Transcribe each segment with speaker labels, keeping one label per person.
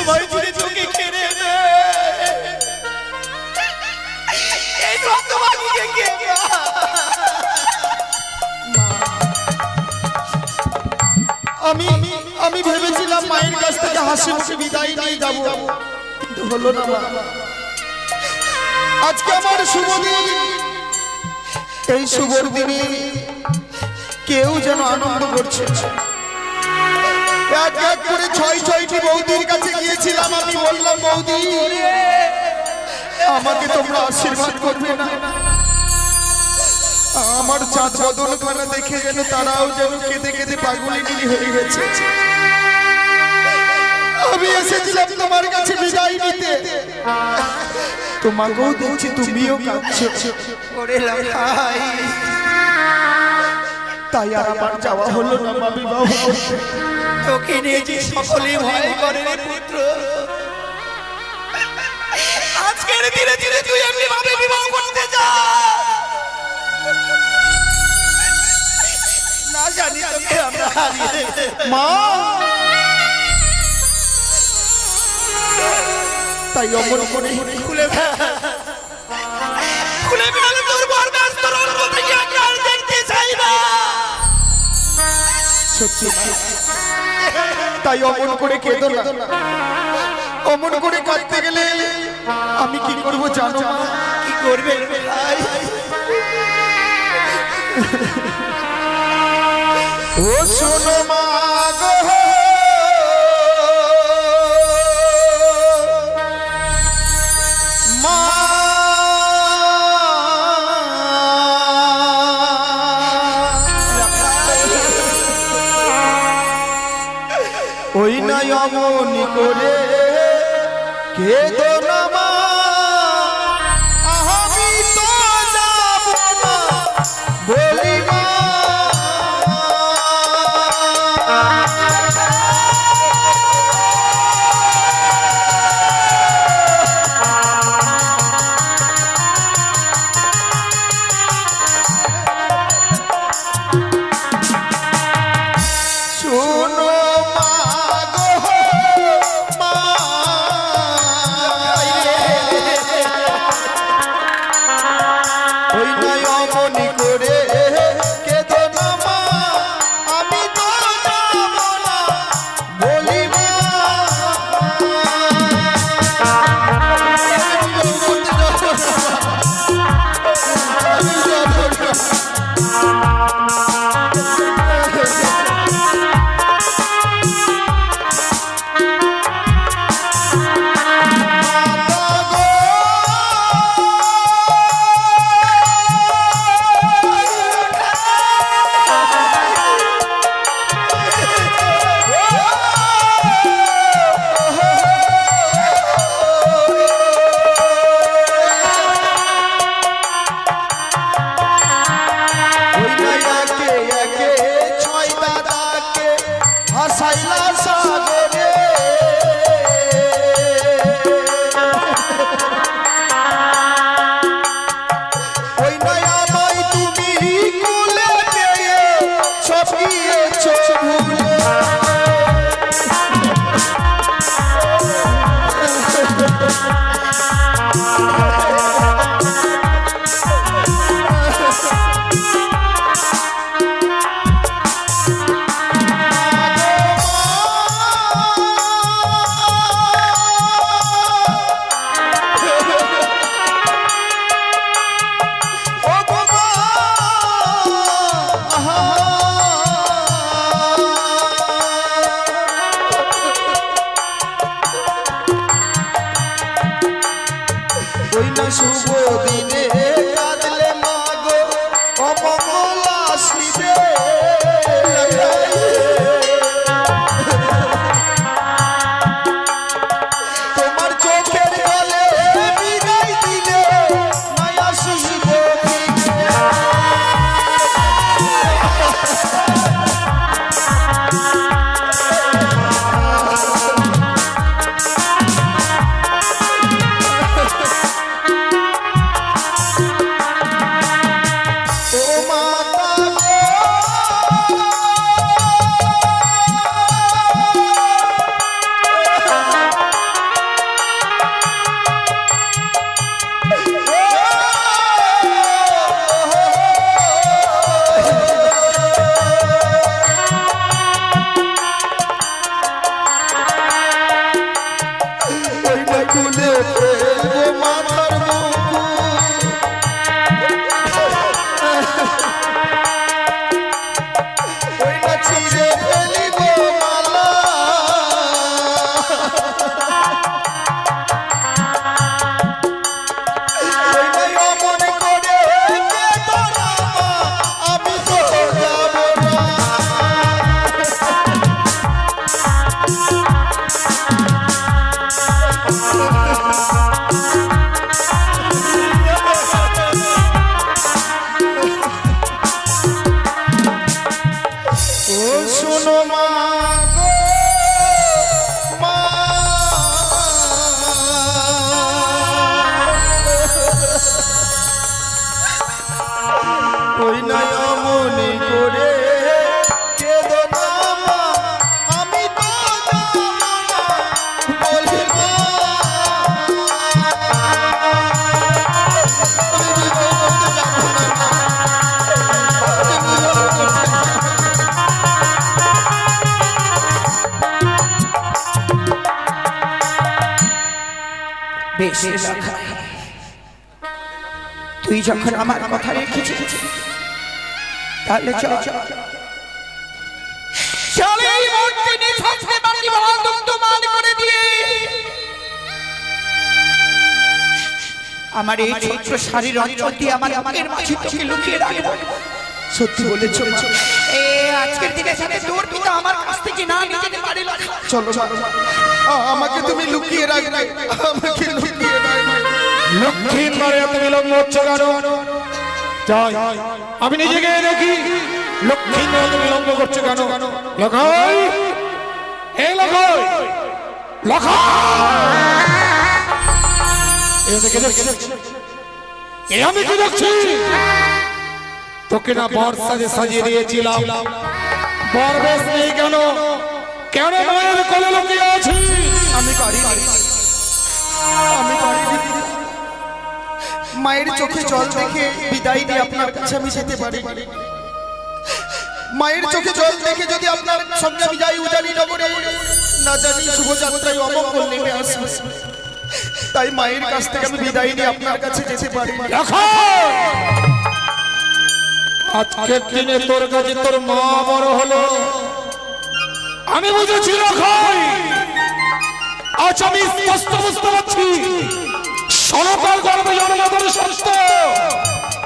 Speaker 1: সবাই জুড়ে চোখে খেলে এই রক্তবাগিকে কে আমি আমি ভেবেছিলাম মায়ের কাছ থেকে হাসি মুখে বিদায় নিয়ে যাব, কিন্তু হলো না মা। আজকে আমার শুভ দিন, এই শুভ দিনে কেউ যেন আনন্দ করছে। এক এক করে ৬-৬টি বৌদির কাছে গিয়েছিলাম, আমি বললাম বৌদি আমাকে তোমরা আশীর্বাদ করবে না। আমার চাঁদ বদনখানা দেখে যেন তারাও যেন কেঁদে কেঁদে পাগলিনী হয়ে গেছে। আমি এসেছিলাম তোমার কাছে বিদায় নিতে, তোমাকেও দেখছি তুমিও কাঁদছো। তাই আর আমার যাওয়া হলো না মা বিবাহ করতে। তোকে নিয়ে যে সকলে ভয় করে রে পুত্র, আজকের দিনে দিনে তুই এমনি ভাবে বিবাহ করতে যা না জানি তোকে আমরা হারিয়ে মা। তাই অমন করে খুলে খুলে বেরোলে তোর বরদাস তোর অনুমতি কি আর দেখতে চাই না। সত্যি তাই অমন করে কেঁদো না, অমন করে কাঁদতে গেলে আমি কি করব জানো মা? কি করবে ও শোনো মা গো, মা ওই নাই অমনি করে কেঁদো না মা, আমি তো যাব না বলি মা। শোনো মা গো মা, ওই নয় মনে করে কেঁদো না মা, আমি তো বলি মা। তুই যখন আমার কথা রেখেছিস তাহলে চল এই মূর্তি নিঃশব্দে বাকি ভাড়াতুক করে দিয়ে আমার এই ছোট্ট শাড়ির অঞ্চল দিয়ে আমার বুকের মাঝে তোকে লুকিয়ে রাখবো। সত্যি বলেছ আজকের দিনের সাথে তোর পিতা আমার কাছ থেকে না নিতে পারে। চলো আমাকে তুমি লুকিয়ে রাখবে, আমাকে লুকিয়ে রাখবে।
Speaker 2: লক্ষ্মীর মারে এত বিলম্ব হচ্ছে কেন? যাই আমি নিজে গিয়ে দেখি লক্ষ্মীর মারে এত বিলম্ব করছে কেন। লখাই এই লখাই লখাই আমি কি দেখছি? তোকে না বর্ষাতে সাজিয়ে দিয়েছিলাম, বর বেশ নেই কেন? কেন মায়ের কোলে লুকিয়ে আছি?
Speaker 1: আমি পারিনি মায়ের চোখে জল দেখে বিদায় দিয়ে আপনার কাছে আমি যেতে পারি। মায়ের চোখে জল দেখে যদি আপনার সঙ্গে আমি যাই উজানি নগরে, না জানি শুভযাত্রায় অমঙ্গল নেমে আসবে, তাই মায়ের কাছ থেকে আমি বিদায় নিয়ে আপনার কাছে যেতে পারি।
Speaker 2: আজকের দিনে তোর কাছে তোর মা বড় হলো, আমি বুঝেছি লখাই। আজ আমি স্পষ্ট বুঝতে পারছি সরকার গর্বে জনগণের স্বাস্থ্য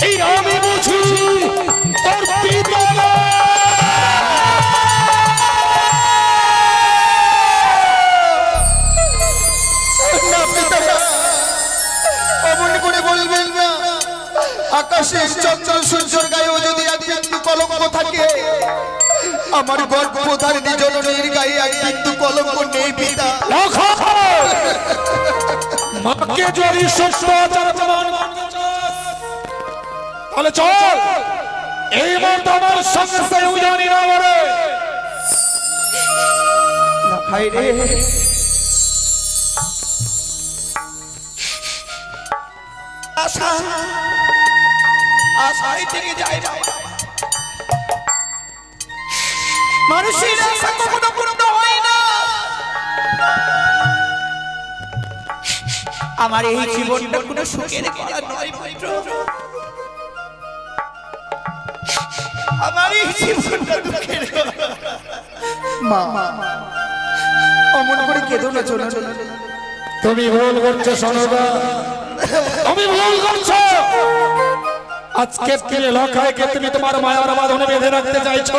Speaker 2: এই আমি বুঝি তোর পিতা
Speaker 1: অমন করে বলবেন না। আকাশের চন্দ্র সূর্যের গায়েও যদি এক বিন্দু কলঙ্ক থাকে, আমার গর্ভধারিণী জননীর গায়ে এক বিন্দু কলঙ্ক নেই পিতা।
Speaker 2: মাকে যদি সত্য আচার প্রমাণ করতে চাস তাহলে চল এই মুহূর্তে আমার সঙ্গে সে উজানি না করে।
Speaker 1: ভাই রে আশা আশাই থেকে যায় না, মানুষের আশা কখনো পূর্ণ হয় না। আমার এই জীবনটা কোনো সুখের করা নয় পুত্র, আমার এই জীবনটা দুঃখের। মা অমন করে কেঁদো না, চলো চলো।
Speaker 2: তুমি ভুল করছো সোনবা, তুমি ভুল করছো। আজকে দিনে লখাইকে তুমি তোমার মায়ার বাঁধনে বেঁধে রাখতে চাইছো,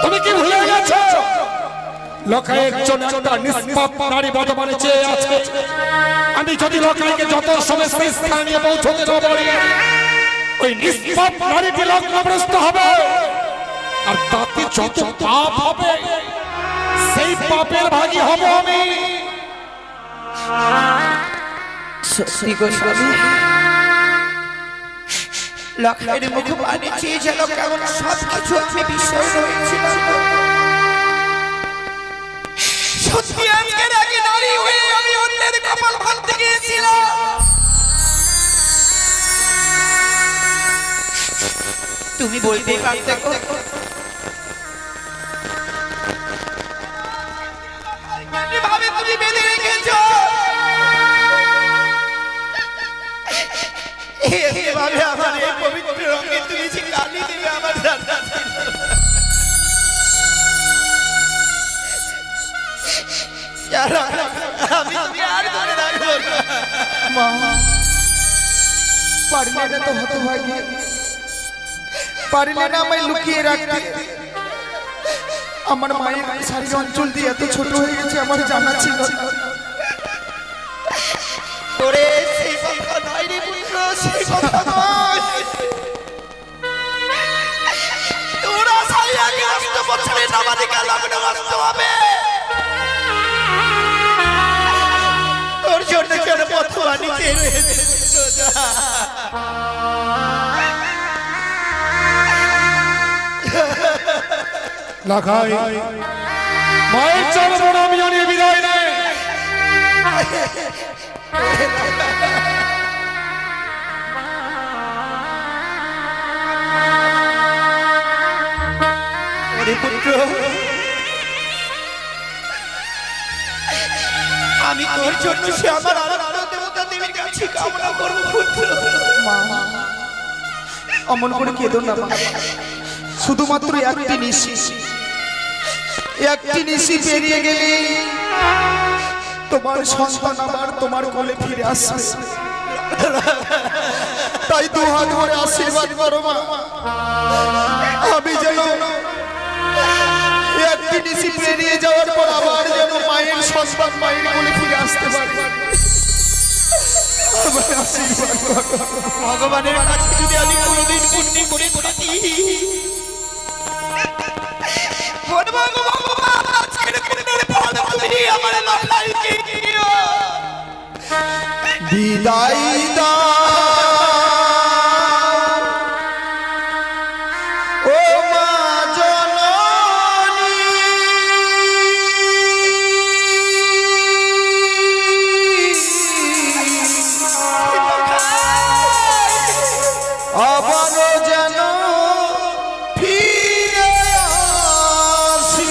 Speaker 2: তুমি কি ভুলে গেছো? লখাইয়ের জন্য একটা নিষ্পাপ নারী বর্তমানে চেয়ে আছে। আমি যদি লখাইকে যত সময় সেই স্থানে পৌঁছতে না পারি, ওই নিষ্পাপ নারীটি লগ্নগ্রস্ত হবে, আর তাতে যত পাপ হবে সেই পাপের ভাগী হব আমি।
Speaker 1: সত্যি গো স্বামী, লখাইয়ের মুখ পানি চেয়ে যেন কেমন সবকিছু আমি বিশ্বাস হয়েছিলাম। সত্যি আজকের আগে নারী হয়ে আমি অন্যের কপাল ভাঙতে গিয়েছিলাম। তুমি বলতেই পারতে কিভাবে তুমি বেঁধে রেখেছ, এভাবে আমার এই পবিত্র রঙে তুমি যে গালি দিবে আমার রান্না। আমি তুমি আর ধরে রাখবো মা, পারলে না তো হতভাগী, পারলে না আমায় লুকিয়ে রাখতে। আমার মায়ের শাড়ির অঞ্চল দিয়ে এত ছোট হয়ে গেছে আমার জানা ছিল না। ওরে সেই কথা নয় রে পুত্র, সেই কথা নয়। তোরা সাইয়াকে নষ্ট করছিস আমাদেরকে লগ্ন আসতে হবে। তোর জন্য কেন পথুয়া নিচে
Speaker 2: লাখাই মায়ের চরণ আমি জানিয়ে বিদায় নেই।
Speaker 1: পুত্র আমি তোর জন্য সে আমার আরাধ্য দেবতা দেবীর কাছে কামনা করব। পুত্র মা অমন করে কেঁদো না। শুধুমাত্র একটি নিশি পেরিয়ে গেলে তোমার সন্তান আবার তোমার কোলে ফিরে আসবে। তাই দু হাত ধরে আশীর্বাদ করো মা। আমি যেন একটি নিশি পেরিয়ে যাওয়ার পর আবার যেন মায়ের সন্তান মায়ের কোলে ফিরে আসতে পারবে। ভগবানের কাছে যদি আমি কোনোদিন পুণ্য করে থাকি বিদায় ও মা জননী, আবার যেন ফিরে আসি।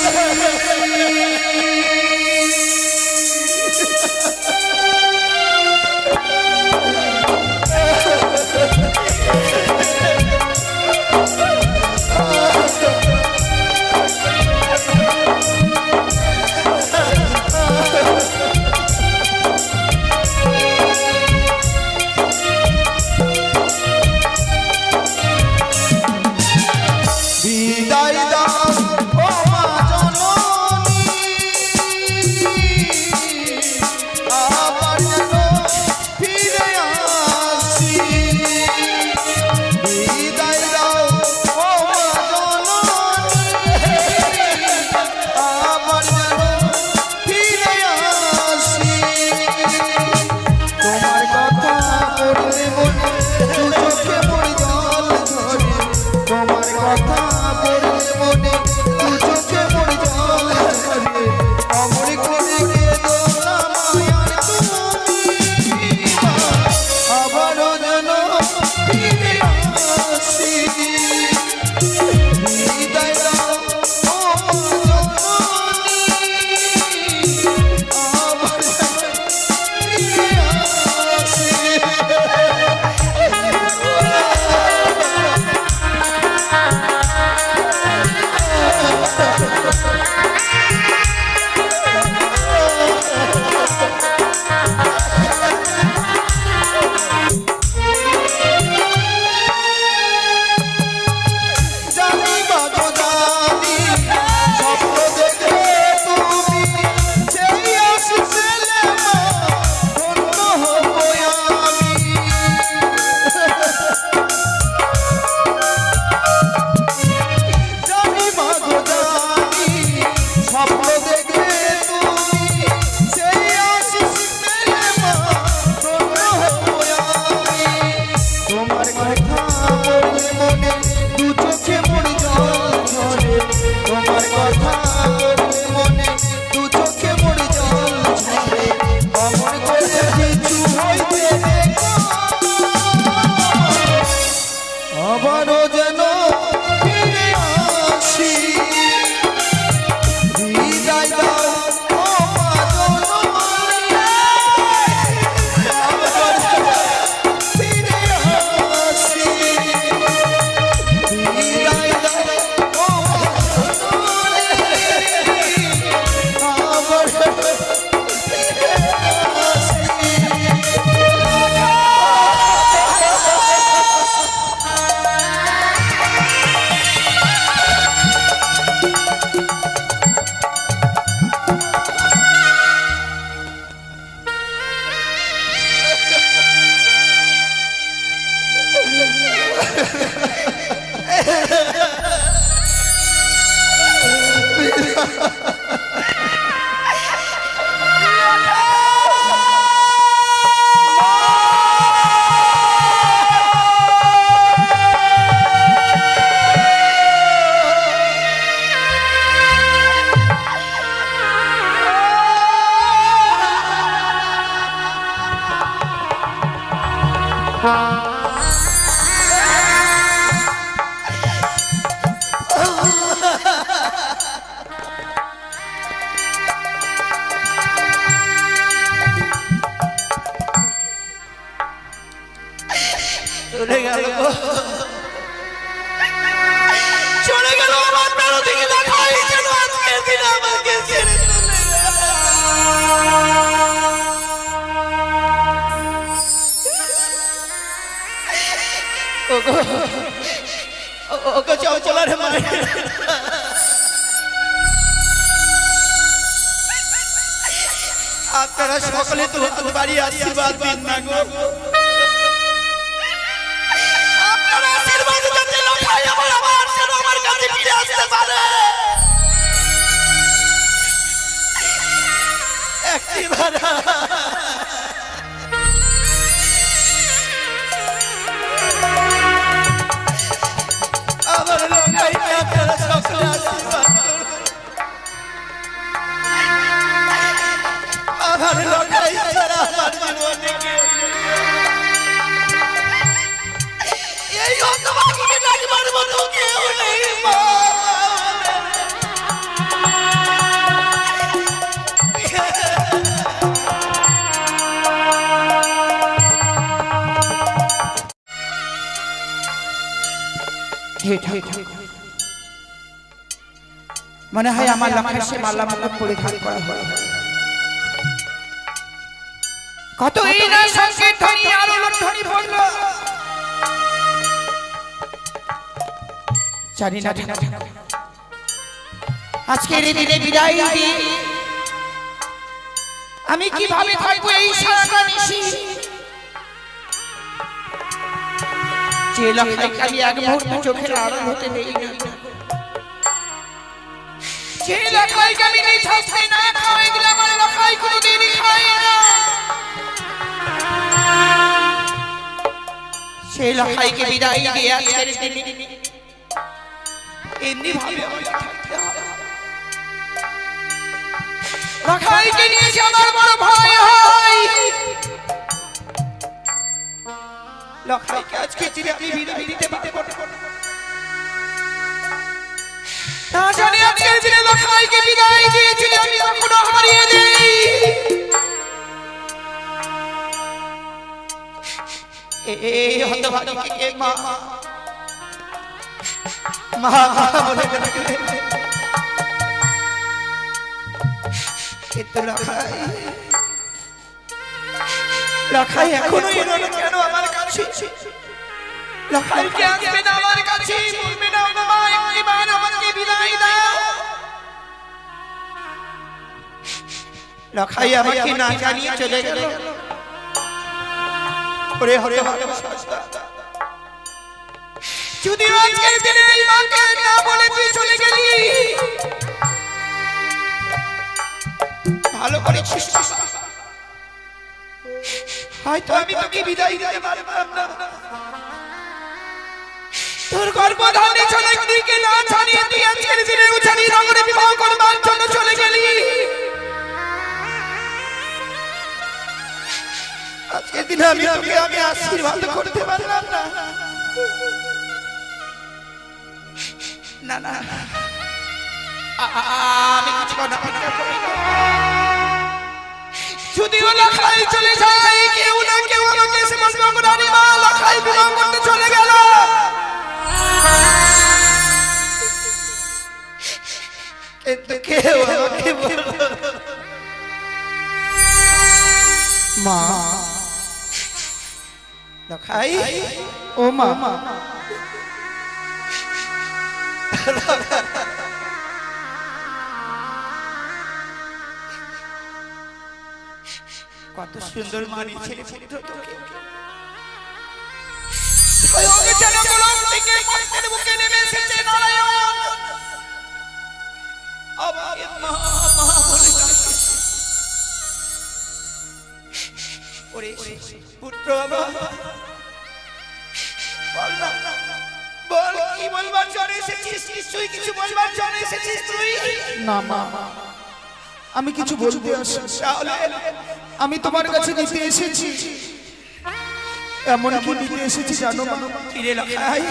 Speaker 1: আপনারা সকলে তো বাড়ি আশীর্বাদ দিন না গো। আপনারা আশীর্বাদ যাতে লখাই আমার কাছে ফিরে আসতে পারে। একবার আমার লখাইকে আপনারা সকলে আশীর্বাদ আমার লখাই ছাড়া আমার জীবনে কেউ এই হতভাগীকে ডাকবার মতো কেউ নেই। মনে হয় আমার লখাই সে মালা মুকুট পরিধান করা হয়। কত এই না সংকেত ধ্বনি আর ধ্বনি পড়ল জানি না আজকের এই দিনে বিদায় দিই আমি কিভাবে থাকবো এই সারাটা নিশি। যে লখাইকে আমি এক মুহূর্ত চোখের আড়াল হতে দেই না, যে লখাইকে আমি নিজ হস্তে না খাওয়াই দিলে আমার লখাই কোনোদিনই খায় না। সেই লখাইকে বিদায় দিয়ে আজকের দিনে এমনি ভাবে থাকতে হবে। লখাইকে নিয়ে আমার বড় ভয় হয়। লখাইকে আজকে দিনে আমি বিদায় দিতে পারবো না। তা জানি আজকের দিনে লখাইকে বিদায় দিয়েছিলে আমি কখনো হারিয়ে দেই। এই হতভাগীকে মা মা বলে ডাকলে কিন্তু লখাই এখনো এলো না কেন আমার কাছে? লখাইকে আসবে না আমার কাছে, বলবে না মা একবার আমাকে বিদায় দাও। লখাই আমাকে না জানিয়ে চলে গেল। ওরে হরে হরে যদি আজকের দিনে এই মাকে না বলে তুই চলে গেলি ভালো করেছিস। হয়তো আমি তোকে বিদায় দিতে পারলাম না। তোর গর্ভধারণে চলে দিকে না ছাড়িয়ে তুই আজকের দিনে উঠানি নগরে বিবাহ করবার জন্য চলে গেলি। আজকের দিনে আমি তোকে আমি আশীর্বাদ করতে পারলাম না। না না আমি কিছু না যদিও লখাই চলে যায় কেউ না কেউ আমাকে এসে বলবে রানী মা লখাই বিবাহ করতে চলে গেল। কিন্তু কেউ আমাকে বলবে মা লখাই ও মা কত সুন্দর মানিয়েছে পুত্র তোকে। যেন গোলাম থেকে মস্তের বুকে নেমে এসেছে নারায়ণ। আমাকে মা মা বলে ডাকে। ওরে পুত্র বাবা বল না, বল কি বলবার জন্য এসেছিস? নিশ্চয়ই কিছু বলবার জন্য এসেছিস তুই।
Speaker 3: না মা, আমি কিছু বলতে আসি।
Speaker 1: তাহলে
Speaker 3: আমি তোমার কাছে নিতে এসেছি, এমন কি নিতে এসেছি জানো মা?
Speaker 1: ফিরে লাগাই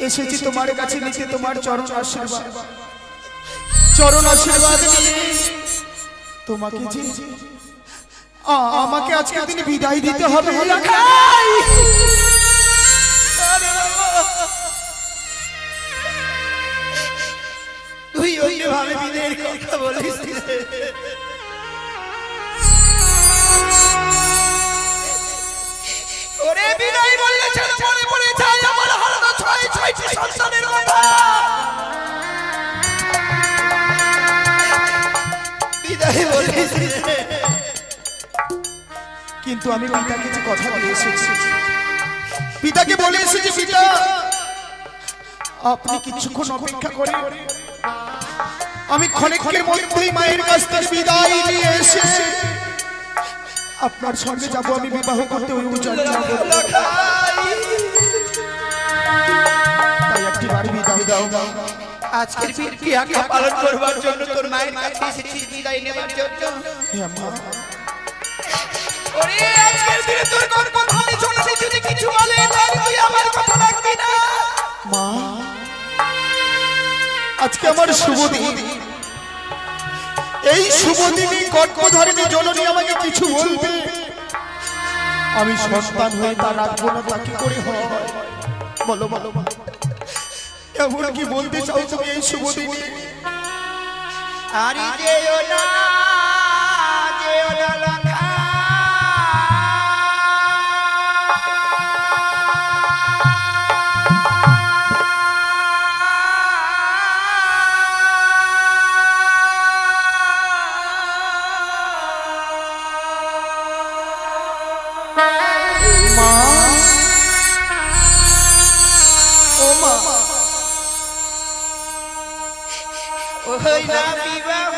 Speaker 3: এসেছি তোমার কাছে নিতে তোমার চরণ আশীর্বাদ। চরণ আশীর্বাদ নিয়ে তোমাকে যে আমাকে আজকে দিনে বিদায় দিতে হবে।
Speaker 1: লাগাই তুই অন্যভাবে বিদায়ের কথা বলিস। ওরে বিদায় বললে যেন মনে পড়ে যায় আমার হারানো ছয়টি সন্তানের কথা। বিদায় বলিস
Speaker 3: কিন্তু আমি পিতাকে যে কথা বলে এসেছি, পিতাকে বলে এসেছি, পিতা আপনি কিছুক্ষণ অপেক্ষা করে, আমি ক্ষণিকের মধ্যেই মায়ের কাছ থেকে বিদায় নিয়ে এসে আপনার সঙ্গে যাব। আমি বিবাহ করতে ওই উজান যাব। তাই একটি বার বিদায় দাও।
Speaker 1: আজকের ক্রিয়াকে পালন করবার জন্য তোর মায়ের কাছে এসেছিস বিদায় নেবার জন্য।
Speaker 3: হ্যাঁ মা।
Speaker 1: ওরে আজকের দিনে তোর কোন কথা আমি শুনেছি, যদি কিছু বলে তাহলে তুই আমার কথা রাখবি না।
Speaker 3: মা আজকে আমার শুভ দিন, এই শুভ দিনে কর্কধারিণী জননী আমাকে কিছু বলবে, আমি সন্তান হয়ে তা রাখবো না, তাকে করে হয়। বলো বলো মা, এমন কি বলতে চাও তুমি এই শুভ দিনে?
Speaker 1: আরে যেও না লাখা।
Speaker 3: মা ও মা,
Speaker 1: ওই না বিবাহ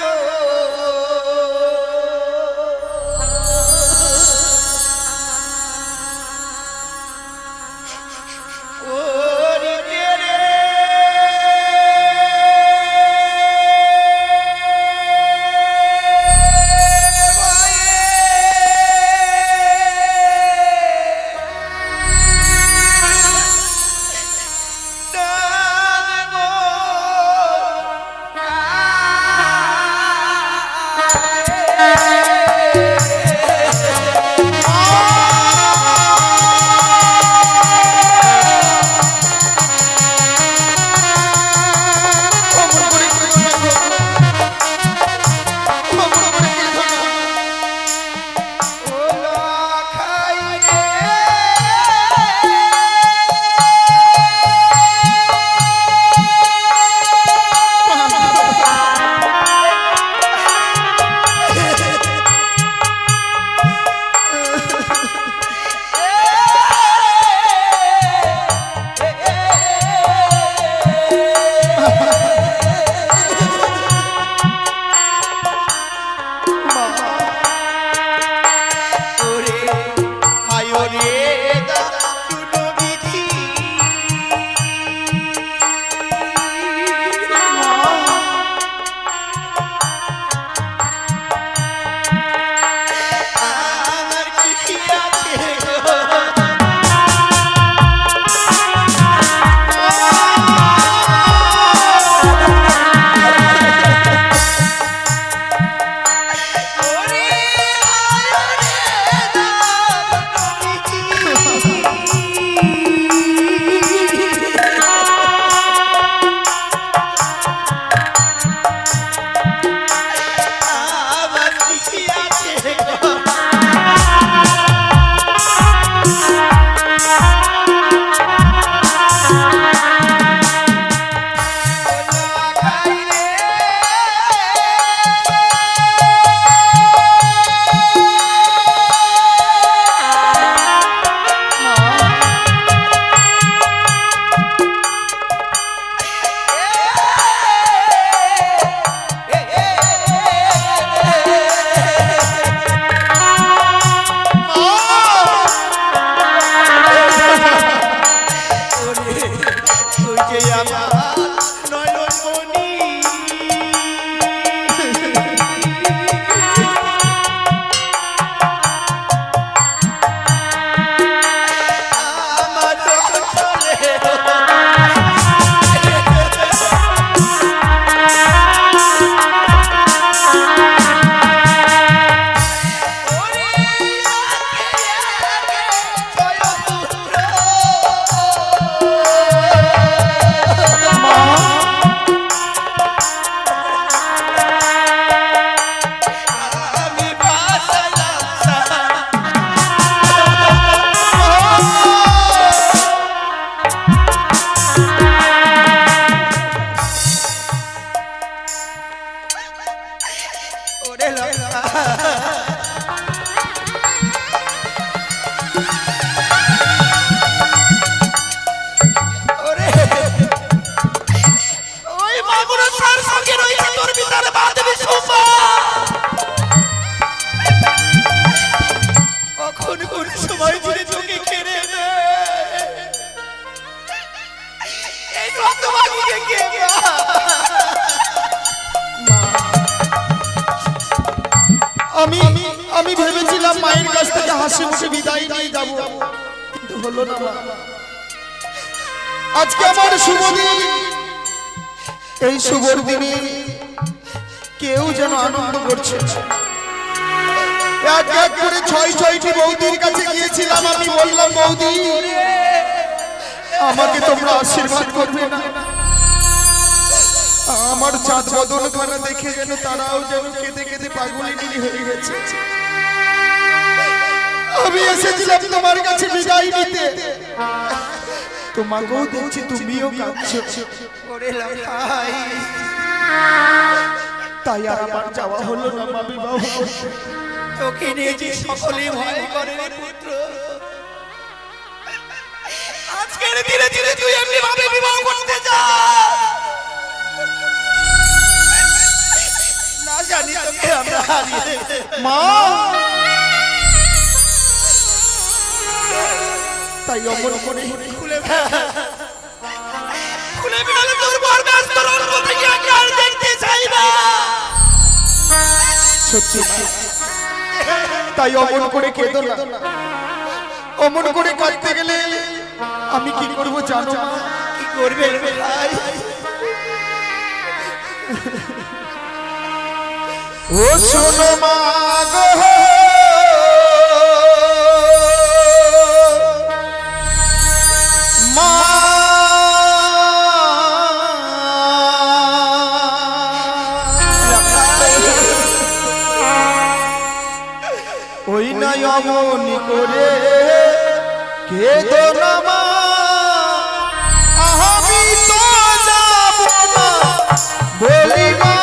Speaker 1: ওরে লঙ্কা ওরে ওই মাগুরা সার সঙ্গে রয়েছে তোর ভিতরে বাঁধবি সোমা কখন কোন সময় ধরে চোখে খেলে এই রক্তবাগিকে কে
Speaker 3: আমি আমি ভেবেছিলাম মায়ের কাছ থেকে হাসি মুখে বিদায় নিয়ে যাব, কিন্তু হলো না মা। আজকে আমার শুভ দিন, এই শুভ দিনে কেউ যেন আনন্দ করছে। এক এক করে ছয়টি বৌদির কাছে গিয়েছিলাম, আমি বললাম বৌদি আমাকে তোমরা আশীর্বাদ করবে না। আমার চাঁদ বদন খানা দেখে যেন তারাও যেন কেঁদে কেঁদে পাগলিনী হয়ে গেছে। আমি এসেছিলাম তোমার কাছে বিদায় নিতে, তোমাকেও দেখছি তুমিও কাঁদছো। তাই আর আমার যাওয়া হলো না মা বিবাহ করতে।
Speaker 1: তোকে নিয়ে যে সকলে ভয় করে রে পুত্র, আজকের ধীরে ধীরে তুই এমনি ভাবে বিবাহ করতে যা না জানি তোকে আমরা হারিয়ে
Speaker 3: মা। তাই অমন করে
Speaker 1: খুলে বেড়ালে তোর বর ব্যস্ত রঙ্গ থেকে আমি আর দেখতে চাই না।
Speaker 3: সত্যি তাই অমন করে কেঁদো না। অমন করে কাঁদতে গেলে আমি কি করব জানো মা?
Speaker 1: কি করবে ভাই?
Speaker 3: ও শোনো মা গো, মা ওই নাই অমনি করে কেঁদো না মা, আমি তো যাব না বলি মা।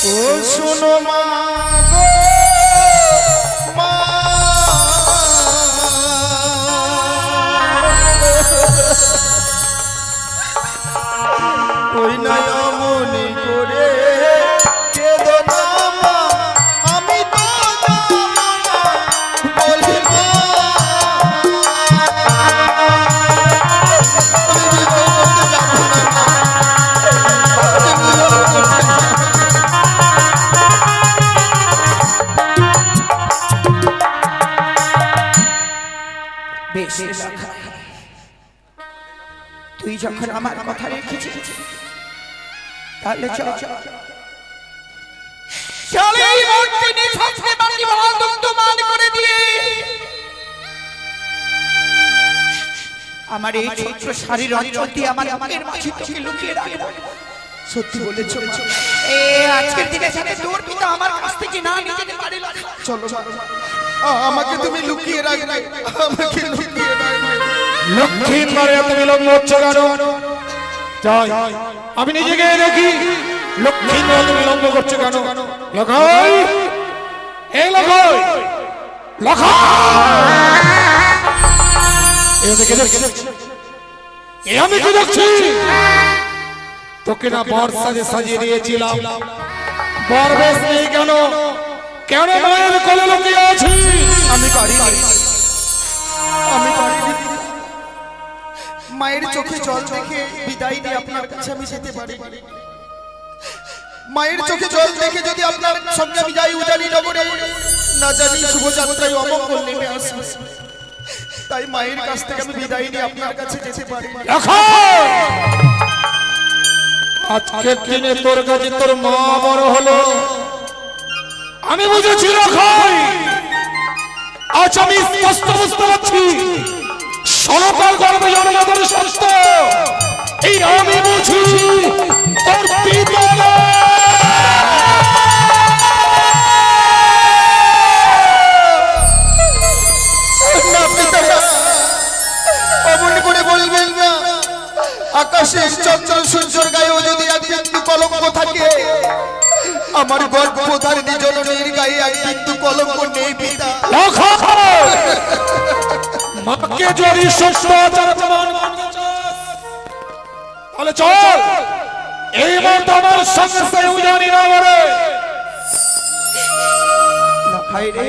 Speaker 3: ও শোনো মা গো মা, ওই নয় মনে করে কেঁদো না মা, আমি তো যাবো না বলে মা।
Speaker 1: বেশ লাখাই, তুই যখন আমার কথা রেখেছিস তাহলে চল চল এই মূর্তি নিয়ে থাকতে বাকি মহাদুগ্ধ মান করে দিয়ে আমার এই ছোট্ট শাড়ির অঞ্চল দিয়ে আমার বুকের মাঝে তোকে লুকিয়ে রাখবো। সত্যি বলেছ এই আজকের দিনের সাথে তোর পিতা আমার কাছ থেকে না নিয়ে যেতে পারে না।
Speaker 3: চলো আমাকে তুমি লুকিয়ে রাখবে, আমাকে লুকিয়ে রাখবে।
Speaker 2: লক্ষ্মীর মারে এত বিলম্ব হচ্ছে কেন? যাই আমি নিজে গিয়ে দেখি লক্ষ্মীর মারে এত বিলম্ব করছে কেন। লখাই, এই লখাই, লখাই, আমি কি দেখছি? তোকে না বর সাজে সাজিয়ে দিয়েছিলাম, বর বেশ নেই কেন? কেন মায়ের কোলে লুকিয়ে আছি?
Speaker 3: আমি পারিনি, আমি পারিনি। মায়ের চোখে জল দেখে বিদায় দিয়ে আপনার কাছে আমি যেতে পারি। মায়ের চোখে জল দেখে যদি আপনার সঙ্গে আমি যাই উজানি নগরে, না জানি শুভযাত্রায় অমঙ্গল নেমে আসবে। তাই মায়ের কাছ থেকে আমি বিদায় নিয়ে আপনার কাছে যেতে পারি।
Speaker 2: আজকের দিনে তোর কাছে তোর মা বড় হলো, আমি বুঝেছি রাখাই। আজ আমি স্পষ্ট বুঝতে পারছি সরকার গর্বে জনগণের স্বাস্থ্য এই আমি বুঝি তোর পিতা
Speaker 3: অমন করে বলবেন না। আকাশের চন্দ্র সূর্যের গায়েও যদি এক বিন্দু কলঙ্ক থাকে, আমার গর্ভধারিণী জননীর গায়ে এক বিন্দু কলঙ্ক নেই পিতা।
Speaker 2: মাকে যদি সত্য আচার প্রমাণ করতে চাস তাহলে চল এইবার আমার সঙ্গে সে উজানি না করে।
Speaker 1: লখাই রে,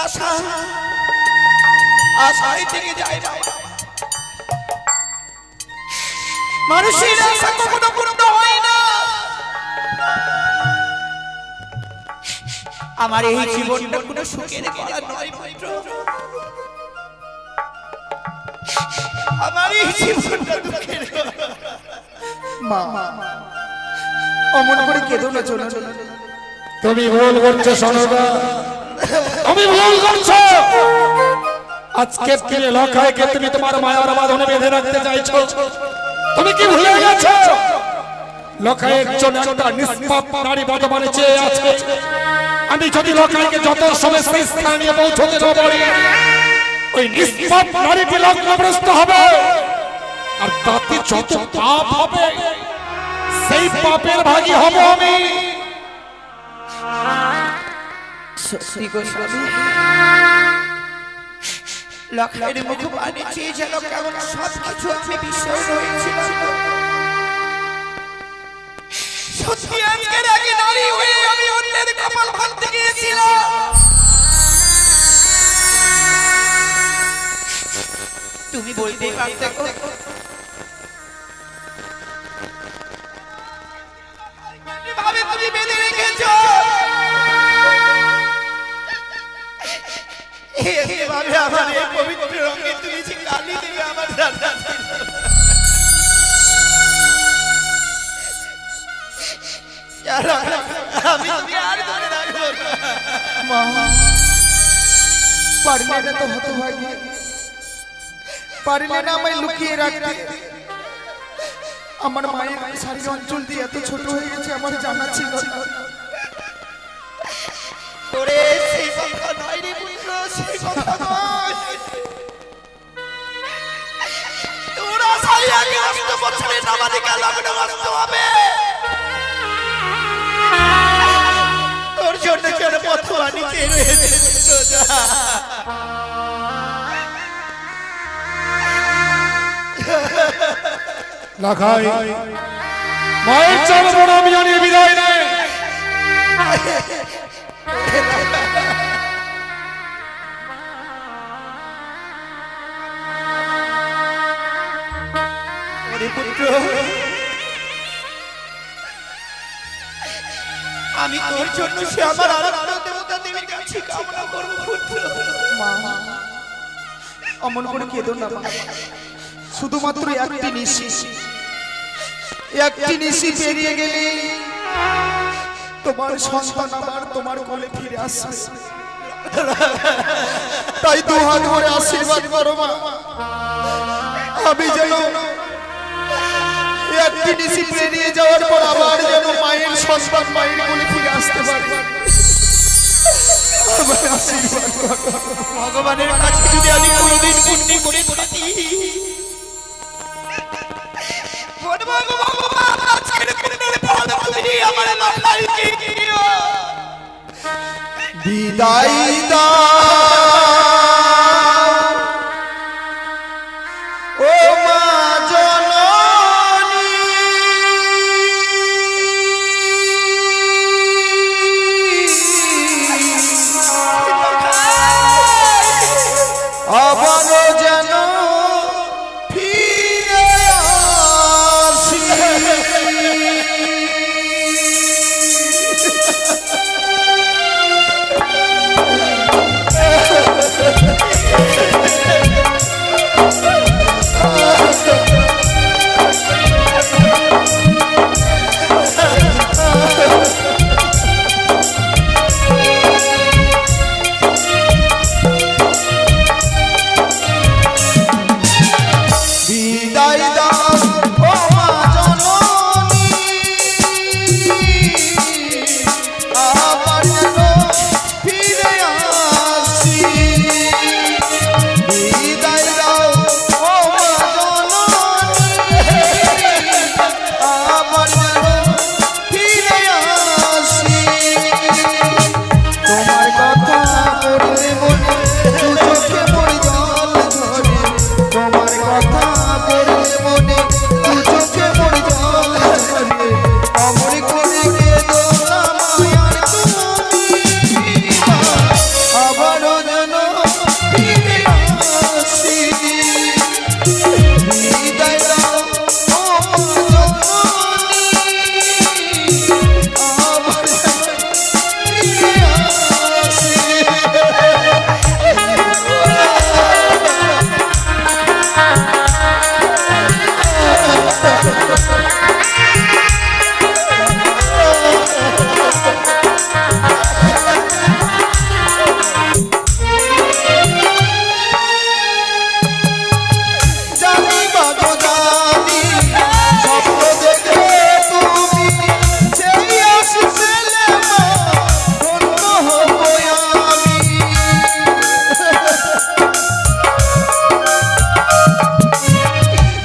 Speaker 1: আশা আশাই থেকে যায় না। মানুষের আশা কখনো পূর্ণ হয় না। আমার এই জীবনটা কোনো সুখের করা নয় পুত্র, আমার এই জীবনটা দুঃখের।
Speaker 3: মা অমন করে কেঁদো না, চলো।
Speaker 2: তুমি ভুল করছো সোনদা, তুমি ভুল করছো। আজকে দিনে লখাইকে তুমি তোমার মায়ার বাঁধনে বেঁধে রাখতে চাইছো। তুমি কি ভুলে গেছো লখাইয়ের জন্য একটা নিষ্পাপ নারী বর্তমানে চেয়ে আছে। আমি যদি লখাইকে যত সময় সেই স্থানে পৌঁছতে না পারি, ওই নিষ্পাপ নারীটি লগ্নগ্রস্ত হবে, আর তাতে যত পাপ হবে সেই পাপের ভাগী হব আমি।
Speaker 1: সত্যি গো স্বামী, লখাইয়ের মুখ পানে চেয়ে যেন কেমন সবকিছু আমি বিশ্বাস হয়েছিলাম। সত্যি আজকের আগে নারী হয়ে আমি অন্যের কপাল ভাঙতে গিয়েছিলাম। তুমি বলতেই পারতে কিভাবে তুমি বেঁধে রেখেছো, এভাবে আমার এই পবিত্র রঙে তুমি যে কালি দেবে আমার রাধা। আমি তুমি আর ধরে রাখবো না।
Speaker 3: মা পারলে না তো হতভাগী, পারলে না আমায় লুকিয়ে রাখতে। আমার মায়ের শাড়ির অঞ্চল দিয়ে এত ছোট হয়ে গেছে আমার জানা ছিল না।
Speaker 1: তোরে সেই কথা নয় রে পুত্র, সেই কথা নয়। তোরা সাইয়া 18 বছরের নাবালিকা লগ্নগ্রস্ত হবে। তোর জন্য কেন পথুয়া নিচে রয়েছে
Speaker 2: লাখাই মায়ের চরণ আমি জানিয়ে বিদায় নেই।
Speaker 1: আমি তোর জন্য সে আমার আরাধ্য দেবতা দেবীর কাছে কামনা করব পুত্র।
Speaker 3: মা অমন করে কেঁদো না মা, শুধুমাত্র একটি নিশি পেরিয়ে গেলে তোমার সন্তান আবার তোমার কোলে ফিরে আসবে। তাই দু হাত ধরে আশীর্বাদ করো মা, আমি যেন একটি নিশি পেরিয়ে যাওয়ার পর আবার যেন মায়ের সন্তান মায়ের কোলে ফিরে আসতে পারবে। আশীর্বাদ করো
Speaker 1: ভগবানের কাছে যদি আমি কোনোদিন পুণ্য করে থাকি, ভগবান আজকের পুণ্যের ফল তুমি আমার লড়াইকে দিও।
Speaker 3: বিদায় দাও ও মা জননী, আবারও যেন ফিরে আসি। বিদায় দাও ও মা জননী, আবার যেন ফিরে আসি। বিদায় দাও ও মা জননী, আবার যেন ফিরে আসি। তোমার কথা পড়লে মনে দু চোখে পড়ে জল ঝরে, তোমার কথা পড়লে মনে দু চোখে পড়ে জল ঝরে। অমর করে কেঁদো না মায়ার তুমি, আবারও যেন ফিরে আসি। বিদায় দাও ও মা জননী, আবার যেন ফিরে আসি। জানি বাগো জানি স্বপ্ন দেখে তুমি সেই আশি পেলে মা ধন্য হব আমি।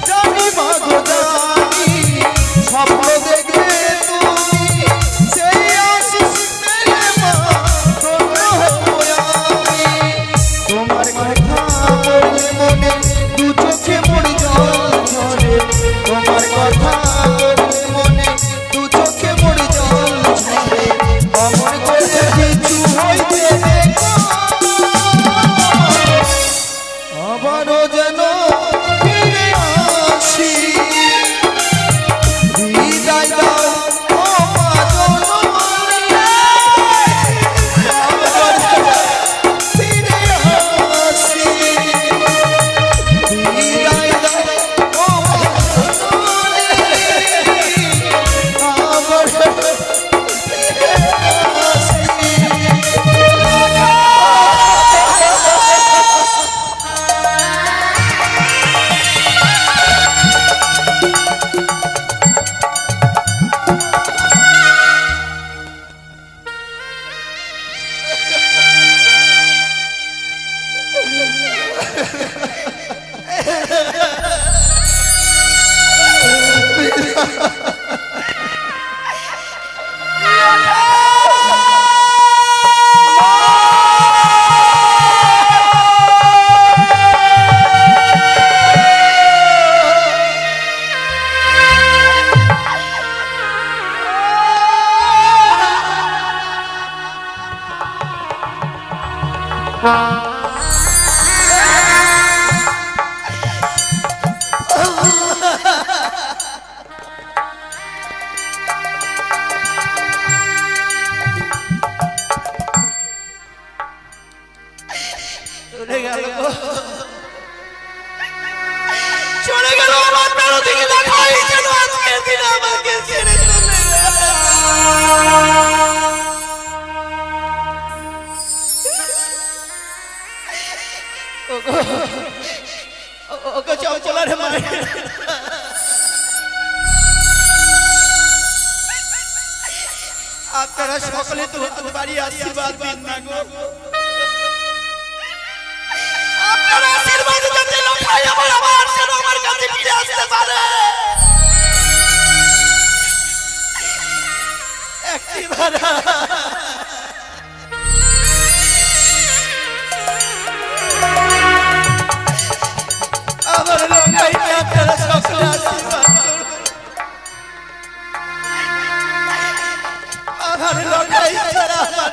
Speaker 3: জানি বাগো জানি স্বপ্ন দেখে তুমি সেই আশি পেলে মা ধন্য হব আমি। তোমার কথা বললে মনে দু চোখে পড়ে জল ঝরে, তোমার কথা বললে মনে দু চোখে পড়ে জল ঝরে। অমর করে কিছু হইতে দেখো, আবারও যেন ফিরে আসি। বিদায় দাও ও মা জননী, আবার যেন ফিরে আসি। বিদায় দাও ও মা জননী,
Speaker 1: আপনারা সকলে তো হাত বাড়িয়ে আশীর্বাদ দিন না গো। আপনারা আশীর্বাদ যাতে লখাই আমার যেন আমার কাছে ফিরে আসতে পারে। একটিবার আমার লখাইকে আপনারা সকলে আশীর্বাদ করুন। আমার লখাই ছাড়া আমার